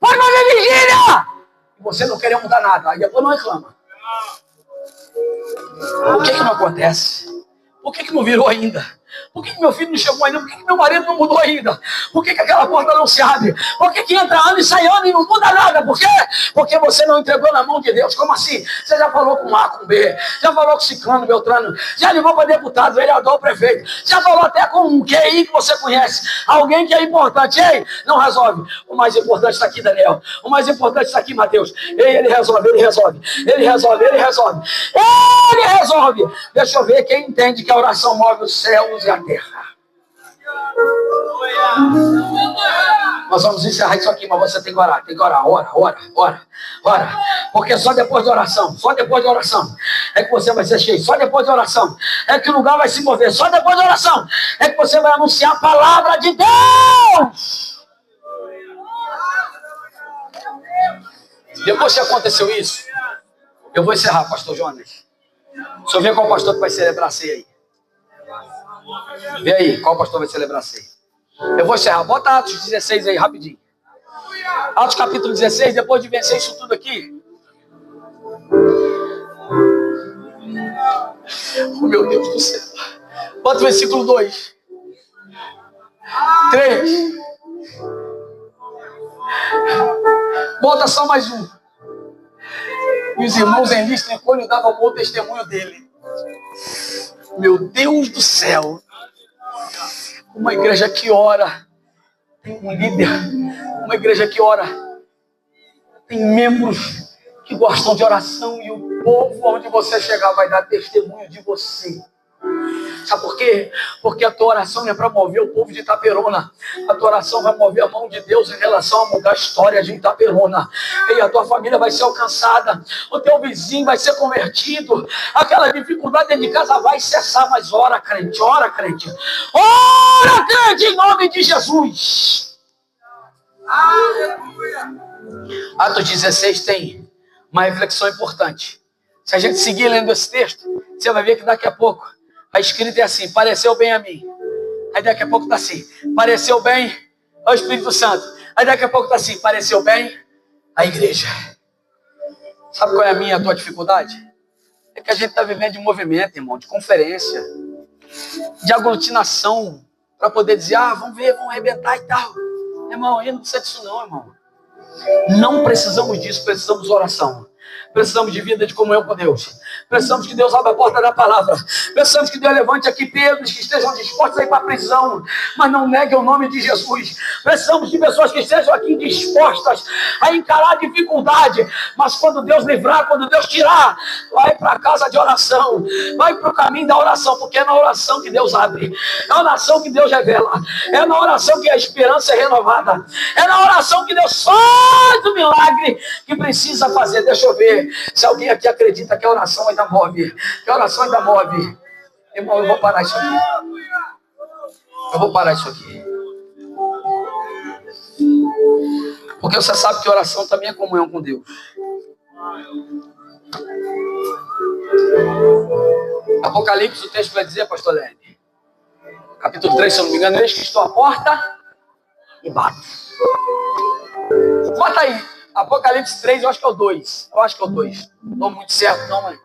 Pode fazer vigília! E você não querer mudar nada, aí depois não reclama. Por que não acontece? Por que não virou ainda? Por que meu filho não chegou ainda? Por que meu marido não mudou ainda? Por que aquela porta não se abre? Por que entra ano e sai ano e não muda nada? Por quê? Porque você não entregou na mão de Deus. Como assim? Você já falou com A, com B, já falou com Ciclano, Beltrano, já ligou para deputado, vereador, prefeito, já falou até com um QI que você conhece, alguém que é importante. Ei, não resolve. O mais importante está aqui, Daniel. O mais importante está aqui, Mateus. Ei, ele resolve. Deixa eu ver quem entende que a oração move os céus e a terra. Nós vamos encerrar isso aqui, mas você tem que orar. Ora. Porque só depois da oração, é que você vai ser cheio. Só depois da oração é que o lugar vai se mover. Só depois da oração é que você vai anunciar a palavra de Deus. Depois que aconteceu isso, eu vou encerrar, pastor Jonas. Deixa eu ver qual pastor que vai celebrar a ceia aí. Vê aí, qual pastor vai celebrar a ceia. Eu vou encerrar. Bota Atos 16 aí, rapidinho. Atos capítulo 16, depois de vencer isso tudo aqui. Oh, meu Deus do céu. Bota o versículo 2. 3. Bota só mais um. E os irmãos em Listra e Icônio davam bom testemunho dele. Meu Deus do céu. Uma igreja que ora. Tem um líder. Uma igreja que ora. Tem membros que gostam de oração. E o povo onde você chegar vai dar testemunho de você. Sabe por quê? Porque a tua oração não é para mover o povo de Itaperuna. A tua oração vai mover a mão de Deus em relação a mudar a história de Itaperuna. E a tua família vai ser alcançada. O teu vizinho vai ser convertido. Aquela dificuldade dentro de casa vai cessar. Mas ora, crente. Ora, crente, em nome de Jesus. Aleluia. Atos 16 tem uma reflexão importante. Se a gente seguir lendo esse texto, você vai ver que daqui a pouco a escrita é assim: pareceu bem a mim. Aí daqui a pouco está assim: pareceu bem ao Espírito Santo. Aí daqui a pouco está assim: pareceu bem à igreja. Sabe qual é a minha e a tua dificuldade? É que a gente está vivendo de movimento, irmão, de conferência, de aglutinação, para poder dizer: vamos ver, vamos arrebentar e tal. Irmão, a gente não precisa disso não, irmão. Não precisamos disso, precisamos de oração. Precisamos de vida de comunhão com Deus. Precisamos que Deus abra a porta da palavra. Precisamos que Deus levante aqui Pedros que estejam dispostos a ir para a prisão, mas não neguem o nome de Jesus. Precisamos de pessoas que estejam aqui dispostas a encarar a dificuldade, mas quando Deus livrar, quando Deus tirar, vai para a casa de oração, vai para o caminho da oração, porque é na oração que Deus abre, é na oração que Deus revela, é na oração que a esperança é renovada, é na oração que Deus faz o milagre que precisa fazer. Deixa eu ver se alguém aqui acredita que a oração ainda move. Que a oração ainda move. Irmão, eu vou parar isso aqui. Porque você sabe que oração também é comunhão com Deus. Apocalipse, o texto vai dizer, pastor Lene, capítulo 3, se eu não me engano, eis que estou à porta e bato. Bota aí. Apocalipse 3, eu acho que é o 2. Não estou muito certo, não, mãe.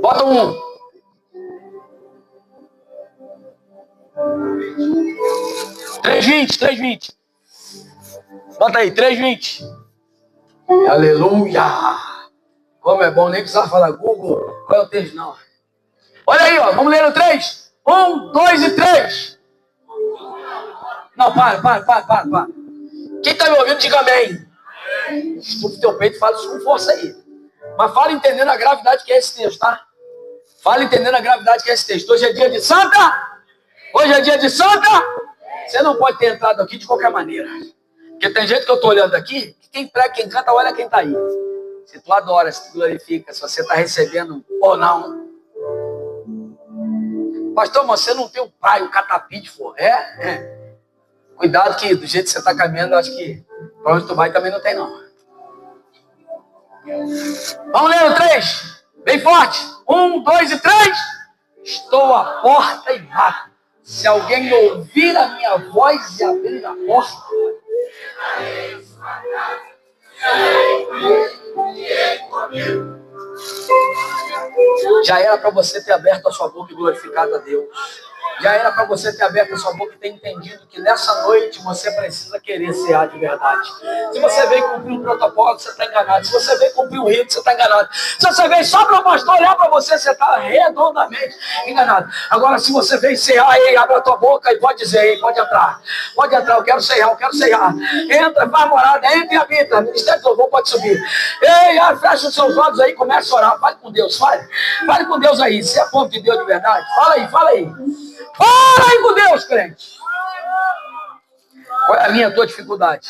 Bota um. 3:20. Bota aí, 3:20. Aleluia! Como é bom, nem precisava falar Google. Qual é o texto, não? Olha aí, ó, vamos ler no 3. 1, 2 e 3. Não, para. Quem está me ouvindo, diga amém. Estupe teu peito e fala isso com força aí. Mas fala entendendo a gravidade que é esse texto, tá? Fala entendendo a gravidade que é esse texto. Hoje é dia de santa. Hoje é dia de santa. Você não pode ter entrado aqui de qualquer maneira. Porque tem gente que eu estou olhando aqui, que quem prega, quem canta, olha quem está aí. Se tu adora, se tu glorifica, se você está recebendo ou não. Pastor, mas você não tem o pai, o catapite, for. Cuidado que do jeito que você está caminhando, eu acho que para onde tu vai também não tem, não. Vamos ler o 3. Bem forte. 1, 2 e 3. Estou à porta e bato. Se alguém ouvir a minha voz e abrir a porta, já era para você ter aberto a sua boca e glorificado a Deus. Já era para você ter aberto a sua boca e ter entendido que nessa noite você precisa querer cear de verdade. Se você veio cumprir um protocolo, você está enganado. Se você veio cumprir um rito, você está enganado. Se você veio só para o pastor olhar para você, você está redondamente enganado. Agora, se você veio cear, ei, abre a tua boca e pode dizer, ei, pode entrar. Pode entrar, eu quero cear. Entra, faz morada, entra e habita. Ministério do Louvor pode subir. Ei, fecha os seus olhos aí, começa a orar. Fale com Deus, fale com Deus aí. Se é povo de Deus de verdade, fala aí. Fala aí com Deus, crente. Qual é a minha tua dificuldade?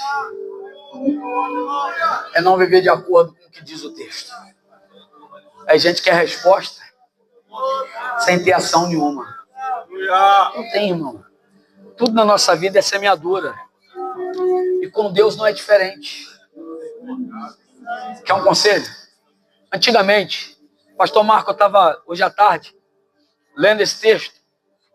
É não viver de acordo com o que diz o texto. A gente quer resposta sem ter ação nenhuma. Não tem, irmão. Tudo na nossa vida é semeadura. E com Deus não é diferente. Quer um conselho? Antigamente, pastor Marco, eu estava hoje à tarde lendo esse texto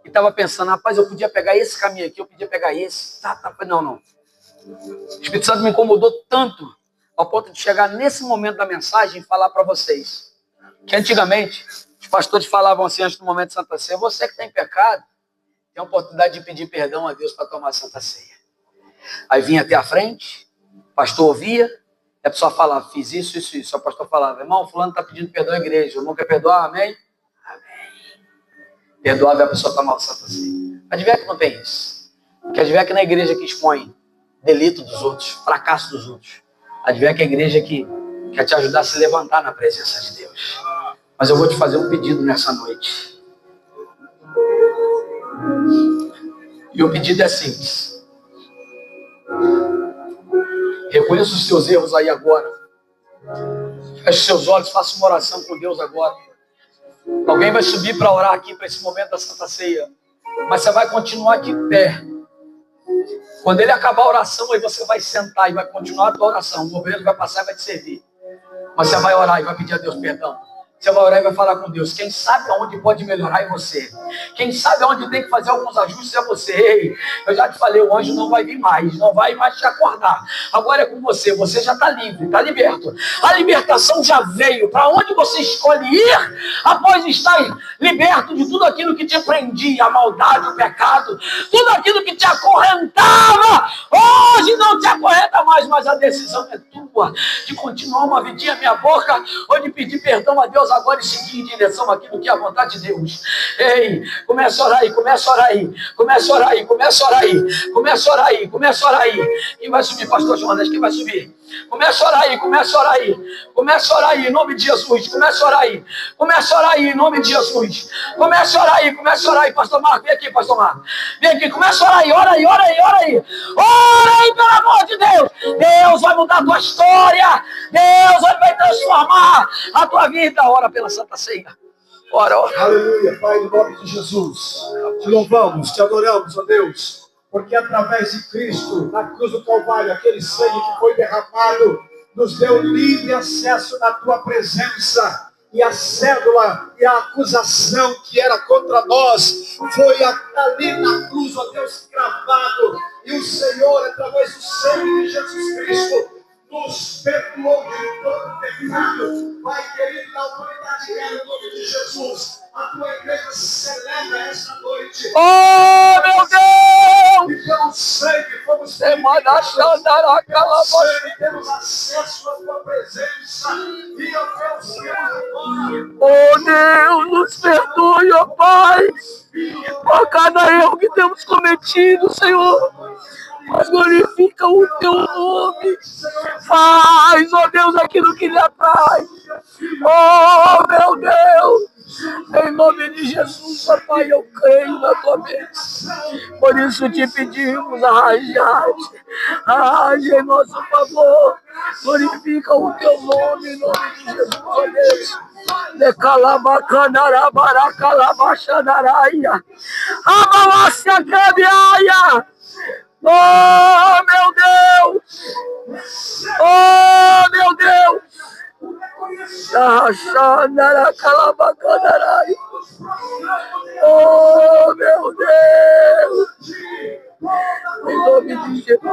e estava pensando, rapaz, eu podia pegar esse caminho aqui, eu podia pegar esse. Não. O Espírito Santo me incomodou tanto ao ponto de chegar nesse momento da mensagem e falar para vocês que antigamente os pastores falavam assim antes do momento de Santa Ceia: você que tem pecado tem a oportunidade de pedir perdão a Deus para tomar a Santa Ceia. Aí vinha até a frente, o pastor ouvia, e a pessoa falava, fiz isso. O pastor falava, irmão, fulano está pedindo perdão à igreja, o irmão quer perdoar, amém? Perdoava e a pessoa tomava a Santa Ceia. Adivinha que não tem isso? Porque adivinha que na igreja que expõe delito dos outros, fracasso dos outros. Adivinha que a igreja que quer te ajudar a se levantar na presença de Deus. Mas eu vou te fazer um pedido nessa noite. E o pedido é simples. Reconheça os seus erros aí agora. Feche seus olhos, faça uma oração com Deus agora. Alguém vai subir para orar aqui para esse momento da Santa Ceia. Mas você vai continuar de pé. Quando ele acabar a oração, aí você vai sentar e vai continuar a tua oração. O obreiro vai passar e vai te servir. Mas você vai orar e vai pedir a Deus perdão. Você vai orar e vai falar com Deus. Quem sabe aonde pode melhorar é você. Quem sabe aonde tem que fazer alguns ajustes é você. Ei, eu já te falei, o anjo não vai vir mais. Não vai mais te acordar. Agora é com você. Você já está livre, está liberto. A libertação já veio. Para onde você escolhe ir após estar liberto de tudo aquilo que te prendia, a maldade, o pecado, tudo aquilo que te acorrentava. Hoje não te acorrenta mais, mas a decisão é tua de continuar uma vidinha minha boca ou de pedir perdão a Deus agora e seguir em direção àquilo que é a vontade de Deus. Ei, começa a orar aí. Quem vai subir, pastor Jonas? Quem vai subir? Começa a orar aí, em nome de Jesus. Começa a orar aí, em nome de Jesus. Começa a orar aí, pastor Marco. Vem aqui, pastor Marco. Vem aqui, começa a orar aí, ora aí. Ora aí, pelo amor de Deus. Deus vai mudar a tua história. Deus vai transformar a tua vida. Ora pela Santa Ceia. Ora. Aleluia, Pai, no nome de Jesus. Te louvamos, te adoramos, ó Deus. Porque através de Cristo, na cruz do Calvário, aquele sangue que foi derramado, nos deu livre acesso na tua presença. E a cédula e a acusação que era contra nós foi ali na cruz, ó Deus, cravado. E o Senhor, através do sangue de Jesus Cristo, nos perdoou de todo pecado. Pai querido, na autoridade que é no nome de Jesus, a tua igreja celebra esta noite. Oh, meu Deus! Deus. E pelo sangue fomos Semana Xandará, Calabas. temos acesso à tua presença. E, ó Deus, temos agora. Oh Deus, nos perdoe, ó Pai, por cada erro que temos cometido, Senhor. Mas glorifica o teu nome. Faz, ó Deus, aquilo que lhe apraz. Oh, meu Deus. Em nome de Jesus, ó Pai, eu creio na tua bênção. Por isso te pedimos, age em nosso favor. Glorifica o teu nome, em nome de Jesus, ó Deus. De calabacanarabara, calabachanaraia. Amalácia cabiaia. Oh, meu Deus! Oh, meu Deus! Oh, meu Deus! Em nome de Jesus!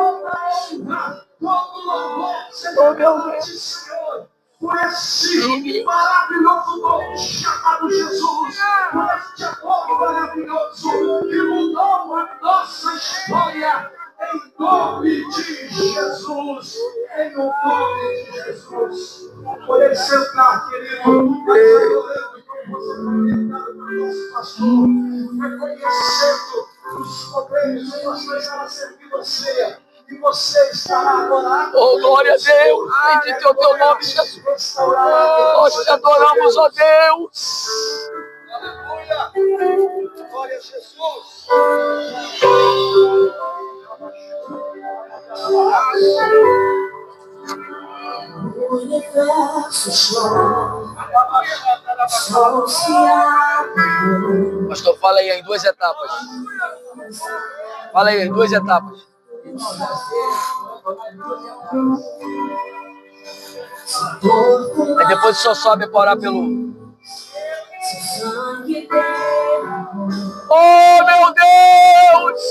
Oh, meu Deus! Por esse maravilhoso nome chamado Jesus, por este amor maravilhoso que mudou a nossa história, em nome de Jesus, em nome de Jesus. Pode sentar, querido, adorando como você foi dedicado pelo nosso pastor, reconhecendo os poderes do pastor para servir você. E você estará adorado. Oh, glória a Deus. Bendito é o teu nome, Jesus. Nós te adoramos, ó Deus. Aleluia. Glória a Jesus. Pastor, fala aí em 2 etapas. Fala aí em 2 etapas. Aí depois só sobe para orar pelo... Oh, meu Deus!